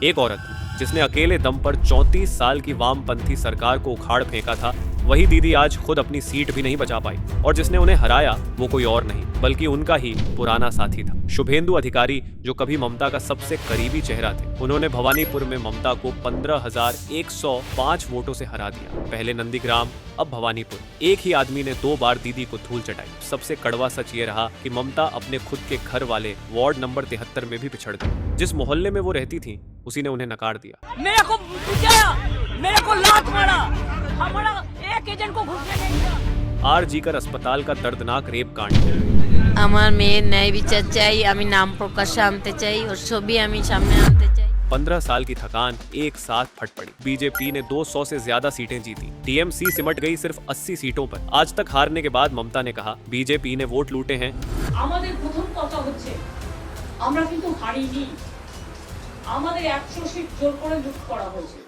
एक औरत जिसने अकेले दम पर 34 साल की वामपंथी सरकार को उखाड़ फेंका था, वही दीदी आज खुद अपनी सीट भी नहीं बचा पाई। और जिसने उन्हें हराया वो कोई और नहीं बल्कि उनका ही पुराना साथी था, शुभेंदु अधिकारी, जो कभी ममता का सबसे करीबी चेहरा थे। उन्होंने भवानीपुर में ममता को 15,105 वोटों से हरा दिया। पहले नंदीग्राम, अब भवानीपुर। एक ही आदमी ने 2 बार दीदी को धूल चटाई। सबसे कड़वा सच ये रहा कि ममता अपने खुद के घर वाले वार्ड नंबर 73 में भी पिछड़ गई। जिस मोहल्ले में वो रहती थी उसी ने उन्हें नकार दिया। मेरे को बुझाया, मेरे को लात मारा, हमारा एक एजेंट को घुसने नहीं दिया। आरजीकर अस्पताल का दर्दनाक रेप कांड। আমার মেয়ের ন্যায় বিচার চাই, আমি নাম প্রকাশ্যে আনতে চাই, ওর ছবি আমি সামনে আনতে চাই। 15 साल की थकान एक साथ फट पड़ी। बीजेपी ने 200 से ज्यादा सीटें जीती। टीएमसी सिमट गई सिर्फ 80 सीटों पर। आज तक हारने के बाद ममता ने कहा, बीजेपी ने वोट लूटे हैं। আমাদের প্রথম কথা হচ্ছে আমরা কিন্তু হারিনি, আমাদের 100 সিট জোর করে লুট করা হয়েছে।